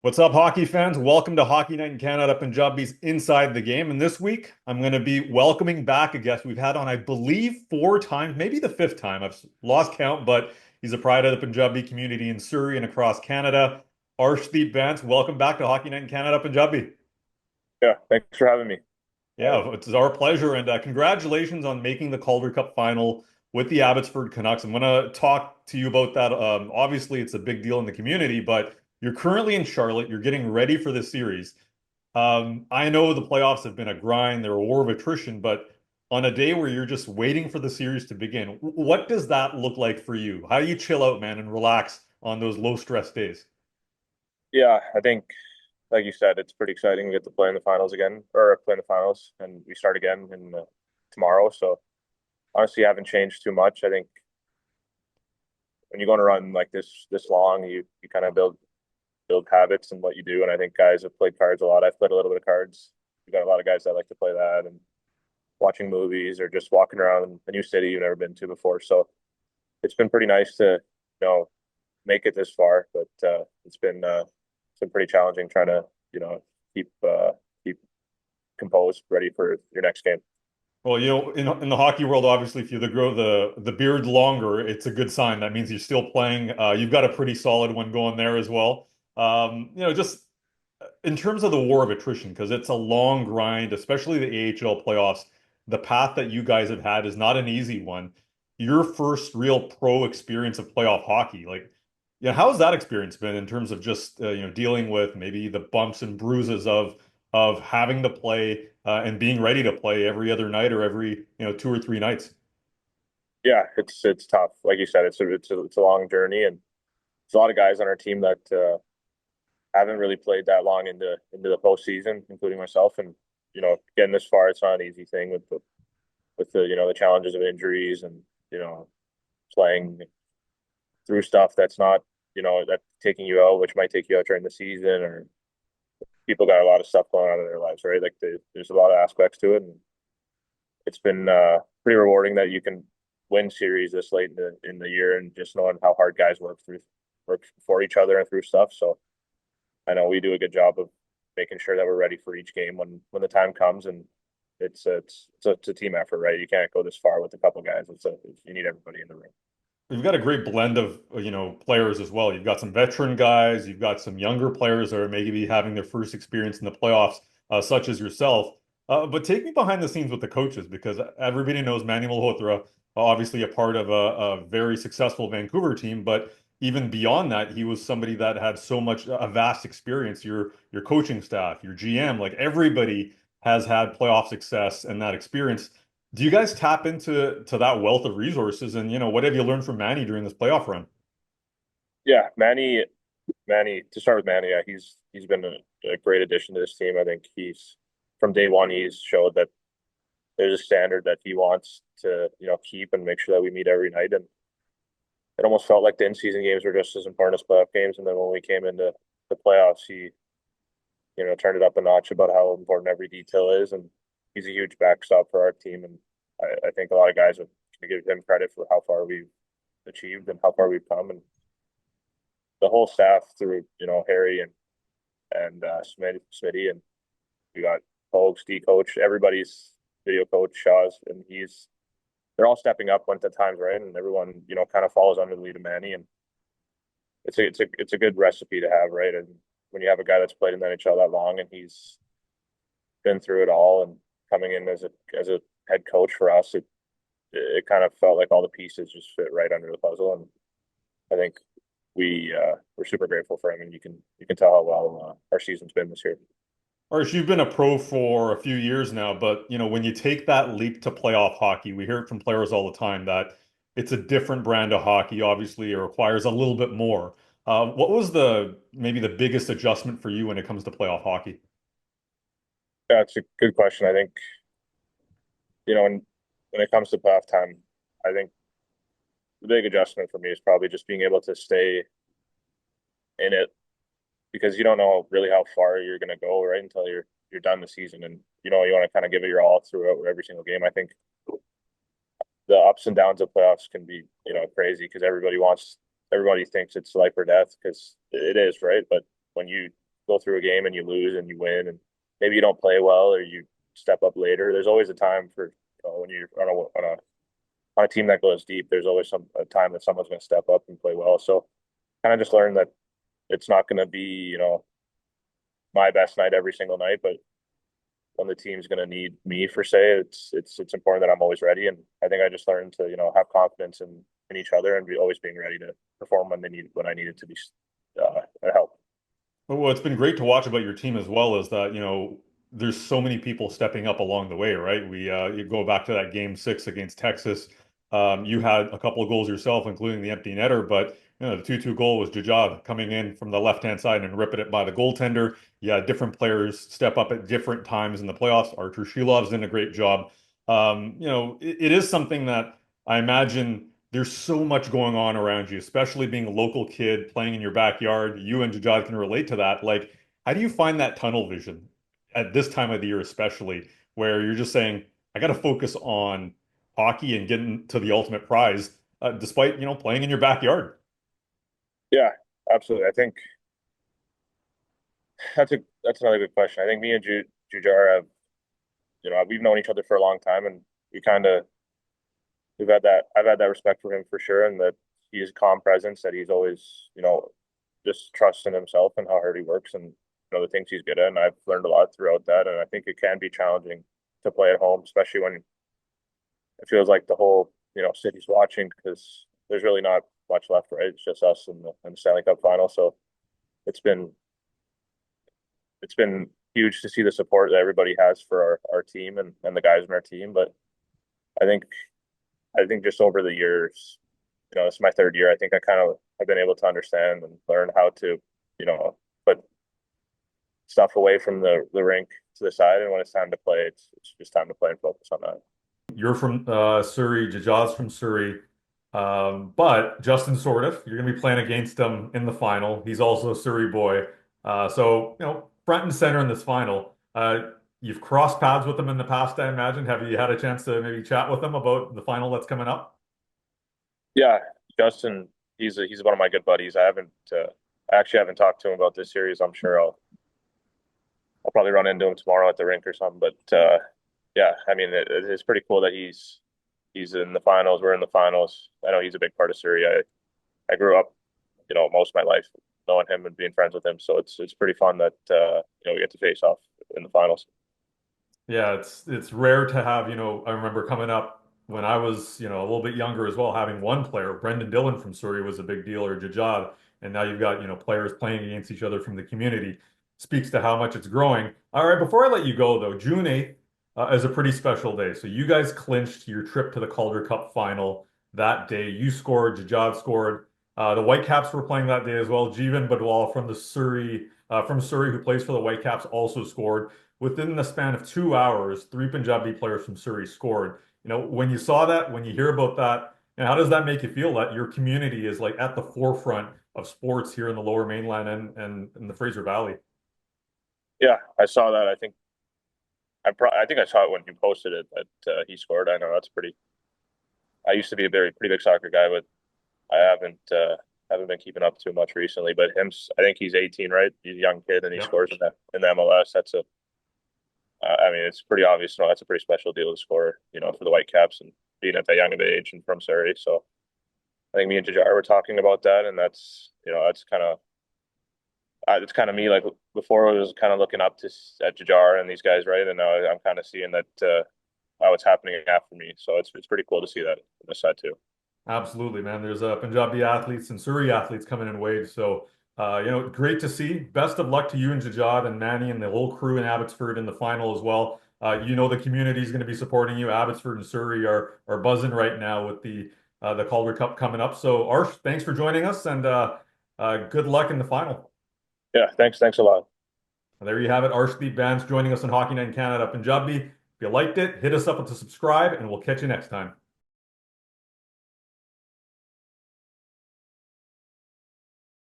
What's up, hockey fans? Welcome to Hockey Night in Canada, Punjabi's Inside the Game. And this week, I'm going to be welcoming back a guest we've had on, I believe, four times, maybe the fifth time. I've lost count, but he's a pride of the Punjabi community in Surrey and across Canada. Arshdeep Bains, welcome back to Hockey Night in Canada, Punjabi. Yeah, thanks for having me. Yeah, it's our pleasure. And congratulations on making the Calder Cup Final with the Abbotsford Canucks. I'm going to talk to you about that. Obviously, it's a big deal in the community, but you're currently in Charlotte. You're getting ready for the series. I know the playoffs have been a grind, they're a war of attrition, but on a day where you're just waiting for the series to begin, what does that look like for you? How do you chill out, man, and relax on those low stress days? Yeah, I think, like you said, it's pretty exciting to get to play in the finals again, or play in the finals, and we start again in tomorrow. So honestly, I haven't changed too much. I think when you go on a run like this long, you kind of build habits and what you do. And I think guys have played cards a lot. I've played a little bit of cards. We got a lot of guys that like to play that and watching movies or just walking around a new city you've never been to before. So it's been pretty nice to make it this far, but it's been pretty challenging trying to keep composed, ready for your next game. Well, in the hockey world, obviously, if you grow the beard longer, it's a good sign. That means you're still playing. You've got a pretty solid one going there as well. Just in terms of the war of attrition, because it's a long grind, especially the AHL playoffs. The path that you guys have had is not an easy one. Your first real pro experience of playoff hockey, like, yeah, how's that experience been in terms of just dealing with maybe the bumps and bruises of having to play and being ready to play every other night or every two or three nights? Yeah, it's tough. Like you said, it's a long journey, and there's a lot of guys on our team that haven't really played that long into the postseason, including myself. And getting this far, it's not an easy thing with the the challenges of injuries and you know playing through stuff that's not that taking you out, which might take you out during the season, or people got a lot of stuff going on in their lives, right? Like there's a lot of aspects to it, and it's been pretty rewarding that you can win series this late in the year, and just knowing how hard guys work for each other and through stuff. So I know we do a good job of making sure that we're ready for each game when the time comes, and it's a team effort, right? You can't go this far with a couple guys. You need everybody in the room. You've got a great blend of players as well. You've got some veteran guys, you've got some younger players that are maybe having their first experience in the playoffs, such as yourself. But take me behind the scenes with the coaches because everybody knows Manny Malhotra, obviously a part of a very successful Vancouver team, but even beyond that, he was somebody that had so much a vast experience. Your coaching staff, your GM, like everybody has had playoff success and that experience. Do you guys tap into that wealth of resources? And what have you learned from Manny during this playoff run? Yeah, Manny. To start with Manny, yeah, he's been a great addition to this team. I think he's from day one he's showed that there's a standard that he wants to keep and make sure that we meet every night. And it almost felt like the in-season games were just as important as playoff games. And then when we came into the playoffs, he turned it up a notch about how important every detail is. And he's a huge backstop for our team. And I think a lot of guys would give him credit for how far we've achieved and how far we've come. And the whole staff through Harry and Smitty, and we got Folks, D coach, everybody's video coach, Shaw's, and they're all stepping up when the time's right, and everyone kind of follows under the lead of Manny, and it's a good recipe to have, right? And when you have a guy that's played in the NHL that long and he's been through it all and coming in as a head coach for us, it kind of felt like all the pieces just fit right under the puzzle, and I think we're super grateful for him, and you can tell how well our season's been this year. Arsh, you've been a pro for a few years now, but when you take that leap to playoff hockey, we hear it from players all the time that it's a different brand of hockey. Obviously, it requires a little bit more. What was maybe the biggest adjustment for you when it comes to playoff hockey? Yeah, it's a good question. I think when it comes to playoff time, I think the big adjustment for me is probably just being able to stay in it because you don't know really how far you're going to go right until you're done the season, and you want to kind of give it your all throughout every single game. I think the ups and downs of playoffs can be crazy because everybody thinks it's life or death because it is, right? But when you go through a game and you lose and you win, and maybe you don't play well or you step up later. There's always a time for when you're on a team that goes deep. There's always a time that someone's going to step up and play well. So kind of just learned that it's not going to be my best night every single night, but when the team's going to need me for say, it's important that I'm always ready. And I think I just learned to have confidence in each other and be always being ready to perform when I needed to be help. But what's been great to watch about your team as well is that, there's so many people stepping up along the way, right? You go back to that game 6 against Texas. You had a couple of goals yourself, including the empty netter, but the 2-2 goal was Jujhar coming in from the left-hand side and ripping it by the goaltender. You had different players step up at different times in the playoffs. Artur Shilov's done a great job. It is something that I imagine there's so much going on around you, especially being a local kid playing in your backyard. You and Jujhar can relate to that. Like, how do you find that tunnel vision at this time of the year, especially where you're just saying, I got to focus on hockey and getting to the ultimate prize, despite, playing in your backyard? Yeah, absolutely. I think that's another good question. I think me and Jujhar have, we've known each other for a long time, and I've had that respect for him for sure, and that he's a calm presence, that he's always, just trusting himself and how hard he works and the things he's good at. And I've learned a lot throughout that. And I think it can be challenging to play at home, especially when it feels like the whole, city's watching, because there's really not much left, right? It's just us in the Stanley Cup final. So it's been it's been huge to see the support that everybody has for our team and the guys in our team. But I think just over the years, it's my third year. I think I've been able to understand and learn how to, put stuff away from the rink to the side. And when it's time to play, it's just time to play and focus on that. You're from Surrey, Jajad's from Surrey, but Justin Sordiff, you're going to be playing against him in the final. He's also a Surrey boy. So, front and center in this final. You've crossed paths with him in the past, I imagine. Have you had a chance to maybe chat with him about the final that's coming up? Yeah, Justin, he's one of my good buddies. I actually haven't talked to him about this series. I'm sure I'll probably run into him tomorrow at the rink or something. But yeah, I mean, it's pretty cool that he's in the finals. We're in the finals. I know he's a big part of Surrey. I grew up, most of my life knowing him and being friends with him. So it's pretty fun that we get to face off in the finals. Yeah, it's rare to have, I remember coming up when I was, a little bit younger as well, having one player, Brendan Dillon from Surrey was a big deal, or Jajad, and now you've got, players playing against each other from the community. Speaks to how much it's growing. All right, before I let you go though, June 8th is a pretty special day. So you guys clinched your trip to the Calder Cup Final that day. You scored, Jajad scored. The Whitecaps were playing that day as well. Jeevan Badwal from Surrey, who plays for the Whitecaps, also scored. Within the span of 2 hours, three Punjabi players from Surrey scored. When you saw that, when you hear about that, how does that make you feel that your community is like at the forefront of sports here in the Lower Mainland and in the Fraser Valley? Yeah, I saw that. I think I saw it when you posted it that he scored. I know that's pretty. I used to be a pretty big soccer guy, but I haven't been keeping up too much recently. But I think he's 18, right? He's a young kid, and he Yep. scores in the MLS. I mean, it's pretty obvious. No, that's a pretty special deal to score, for the Whitecaps and being at that young of age and from Surrey. So I think me and Jujhar were talking about that, and it's kind of me. Like before, I was kind of looking up at Jujhar and these guys, right? And now I'm kind of seeing that how it's happening after me. So it's pretty cool to see that on this side too. Absolutely, man. There's Punjabi athletes and Surrey athletes coming in waves. So, great to see. Best of luck to you and Jajad and Manny and the whole crew in Abbotsford in the final as well. The community is going to be supporting you. Abbotsford and Surrey are buzzing right now with the Calder Cup coming up. So, Arsh, thanks for joining us and good luck in the final. Yeah, thanks a lot. And there you have it. Arshdeep Bains joining us on Hockey Night in Canada, Punjabi. If you liked it, hit us up with a subscribe, and we'll catch you next time.